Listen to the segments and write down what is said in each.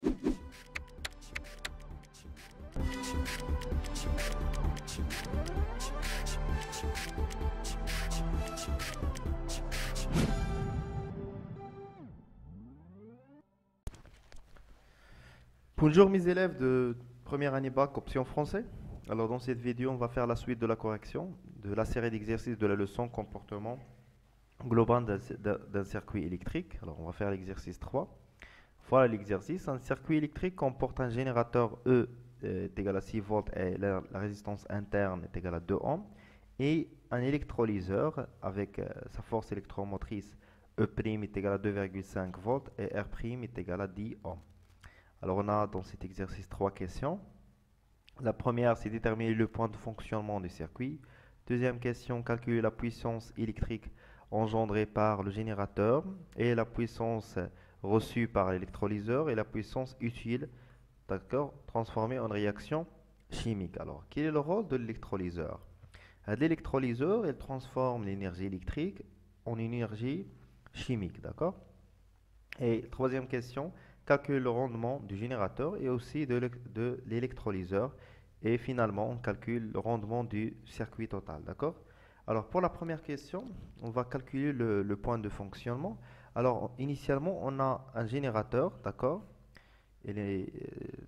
Bonjour mes élèves de première année bac option français. Alors dans cette vidéo, on va faire la suite de la correction de la série d'exercices de la leçon comportement global d'un circuit électrique. Alors on va faire l'exercice 3. Voilà l'exercice. Un circuit électrique comporte un générateur E est égal à 6 volts et la résistance interne est égale à 2 ohms et un électrolyseur avec sa force électromotrice E' est égal à 2,5 volts et R' est égal à 10 ohms. Alors on a dans cet exercice 3 questions. La première, c'est déterminer le point de fonctionnement du circuit. Deuxième question, calculer la puissance électrique engendrée par le générateur et la puissance reçue par l'électrolyseur et la puissance utile, d'accord, transformée en réaction chimique. Alors, quel est le rôle de l'électrolyseur? L'électrolyseur, il transforme l'énergie électrique en énergie chimique, d'accord? Et troisième question, calculer le rendement du générateur et aussi de l'électrolyseur. Et finalement, on calcule le rendement du circuit total, d'accord? Alors, pour la première question, on va calculer le point de fonctionnement. Alors, initialement, on a un générateur, d'accord?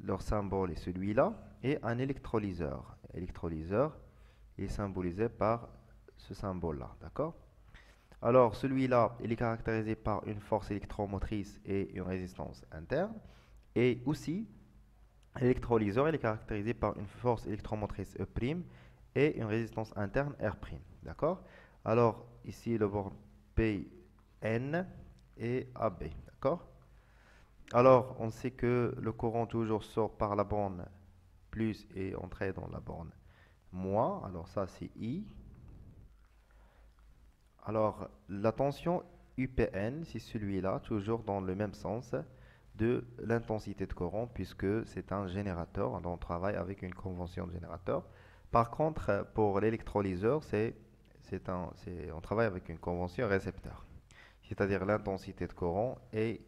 Leur symbole est celui-là. Et un électrolyseur. Électrolyseur est symbolisé par ce symbole-là, d'accord? Alors, celui-là, il est caractérisé par une force électromotrice et une résistance interne. Et aussi, l'électrolyseur, il est caractérisé par une force électromotrice E' et une résistance interne R'. D'accord? Alors, ici, le borne PN et AB. D'accord? Alors, on sait que le courant toujours sort par la borne plus et entrer dans la borne moins. Alors, ça, c'est I. Alors, la tension UPN, c'est celui-là, toujours dans le même sens de l'intensité de courant, puisque c'est un générateur, donc on travaille avec une convention de générateur. Par contre, pour l'électrolyseur, on travaille avec une convention récepteur, c'est-à-dire l'intensité de courant est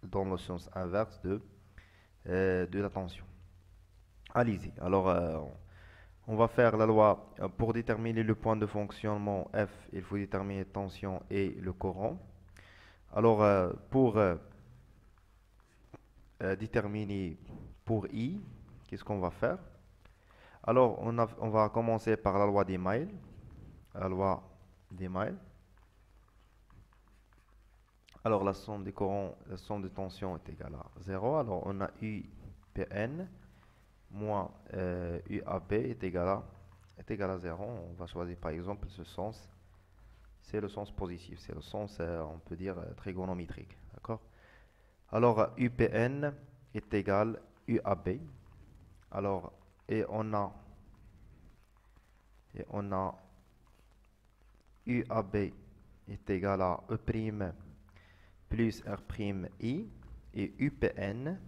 dans le sens inverse de la tension. Allez-y. Alors, on va faire la loi pour déterminer le point de fonctionnement F, il faut déterminer la tension et le courant. Alors, pour déterminer pour I, qu'est-ce qu'on va faire? Alors, on va commencer par la loi des miles. La loi des miles. Alors, la somme des courants, la somme des tensions est égale à 0. Alors, on a UPN moins UAB est égal à 0. On va choisir par exemple ce sens. C'est le sens positif. C'est le sens, on peut dire, trigonométrique. D'accord? Alors, UPN est égal à UAB. Alors, et on a UAB est égal à E' plus R'I et UPN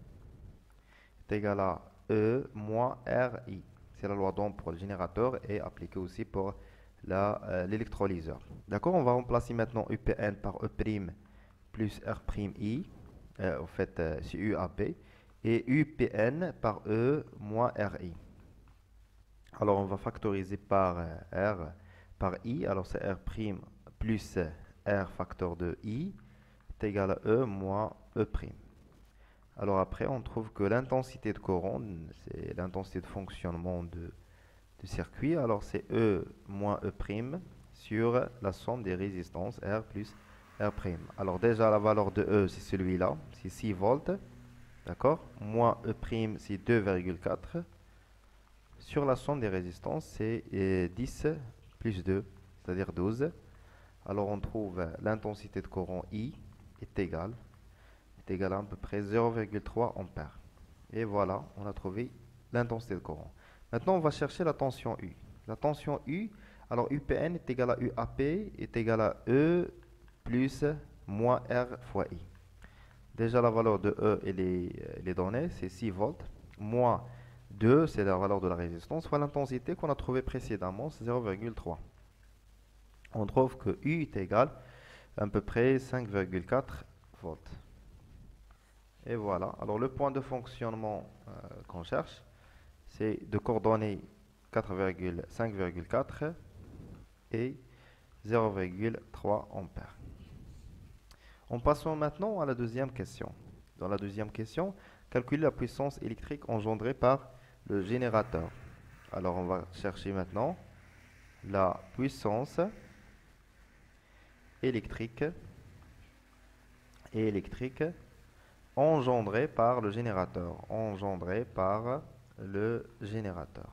est égal à E moins RI. C'est la loi d'Ohm pour le générateur et appliquée aussi pour l'électrolyseur. D'accord, on va remplacer maintenant UPN par E' plus R'I. En fait, c'est UAB. Et UPN par E moins RI. Alors, on va factoriser par R par I. Alors, c'est R' plus R facteur de I est égal à E moins E'. Alors après, on trouve que l'intensité de courant, c'est l'intensité de fonctionnement du circuit. Alors c'est E moins E' sur la somme des résistances R plus R'. Alors déjà, la valeur de E, c'est celui-là, c'est 6 volts. D'accord? Moins E', c'est 2,4. Sur la somme des résistances, c'est 10 plus 2, c'est-à-dire 12. Alors on trouve l'intensité de courant I est égale à peu près 0,3 ampères. Et voilà, on a trouvé l'intensité de courant. Maintenant, on va chercher la tension U. La tension U, alors UPN est égal à UAP est égal à E plus moins R fois I. Déjà, la valeur de E, elle est donnée, c'est 6 volts. Moins 2, c'est la valeur de la résistance, fois l'intensité qu'on a trouvée précédemment, c'est 0,3. On trouve que U est égal à peu près 5,4 volts. Et voilà. Alors, le point de fonctionnement qu'on cherche, c'est de coordonner 5,4 et 0,3 ampères. En passant maintenant à la deuxième question. Dans la deuxième question, calculer la puissance électrique engendrée par le générateur. Alors, on va chercher maintenant la puissance électrique engendrée par le générateur. Engendrée par le générateur.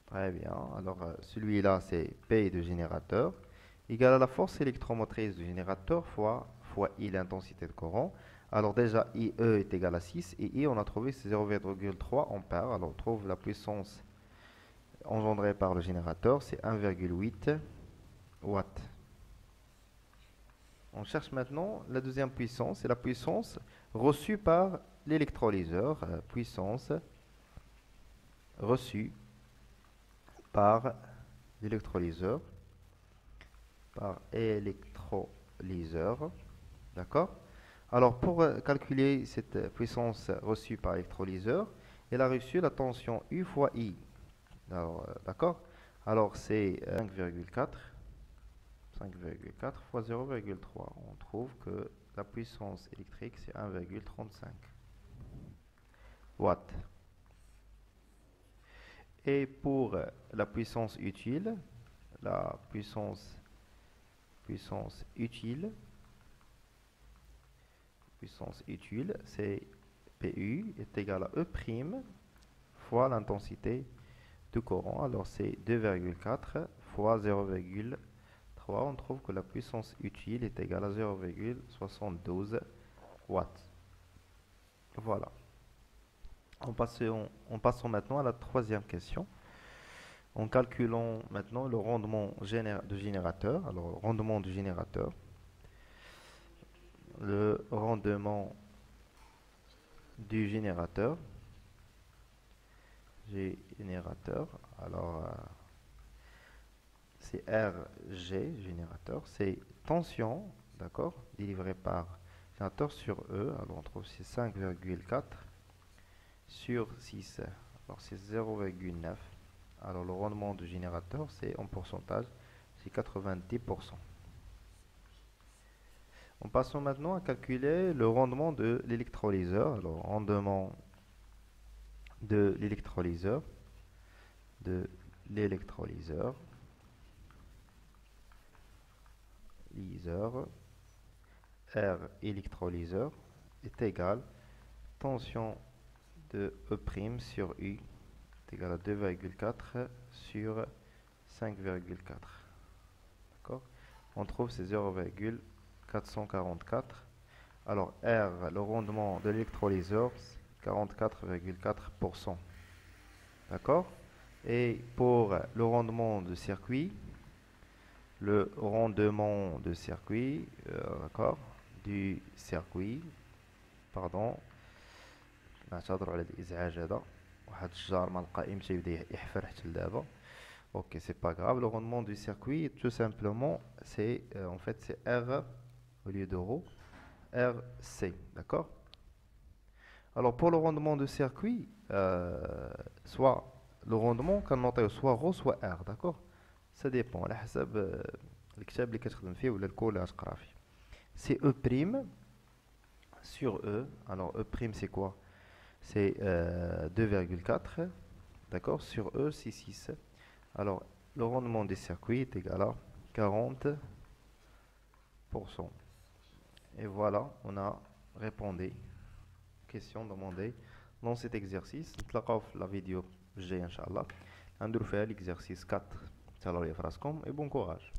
Très bien. Alors, celui-là, c'est P de générateur, égal à la force électromotrice du générateur fois I, l'intensité de courant. Alors, déjà, IE est égal à 6, et I, on a trouvé, c'est 0,3 ampères. Alors, on trouve la puissance engendrée par le générateur, c'est 1,8 watts. On cherche maintenant la deuxième puissance, c'est la puissance reçue par l'électrolyseur. Puissance reçue par l'électrolyseur. D'accord? Alors, pour calculer cette puissance reçue par l'électrolyseur, elle a reçu la tension U fois I. Alors, d'accord? Alors, c'est 5,4 fois 0,3. On trouve que la puissance électrique, c'est 1,35 watts. Et pour la puissance utile, c'est PU est égal à E' fois l'intensité de courant. Alors c'est 2,4 fois 0,3. On trouve que la puissance utile est égale à 0,72 watts. Voilà. En passant maintenant à la troisième question. En calculant maintenant le rendement du générateur. Alors, le rendement du générateur. Le rendement du générateur. Alors, c'est RG, générateur. C'est tension, d'accord, délivrée par générateur sur E. Alors, on trouve c'est 5,4 sur 6. Alors, c'est 0,9. Alors, le rendement du générateur, c'est en pourcentage, c'est 90%. En passant maintenant à calculer le rendement de l'électrolyseur. Alors, rendement de l'électrolyseur, R électrolyseur est égal tension de E' sur U est égal à 2,4 sur 5,4. D'accord? On trouve c'est 0,444. Alors R, le rendement de l'électrolyseur, 44,4%. D'accord? Et pour le rendement de circuit, d'accord, du circuit, pardon, نعتذر على الازعاج هذا واحد الشجار ما لقى يمشي يبدا يحفر حتى لدابا. Ok, c'est pas grave. Le rendement du circuit, tout simplement, c'est en fait c'est R au lieu de ρ, RC, d'accord? Alors pour le rendement de circuit, soit le rendement كنعطيو soit ρ soit R, d'accord? Ça dépend على حسب الكتاب اللي كتخدم فيه ولا الكور اللي غتقرا فيه. C'est E' sur E. Alors E' c'est quoi? C'est 2,4, d'accord, sur E, c'est 6. Alors, le rendement des circuits est égal à 40%. Et voilà, on a répondu aux questions demandées dans cet exercice. نتلاقاو في la vidéo الجاية إن شاء الله. نديرو فيها l'exercice 4. تهلاو ليا فراسكم et bon courage.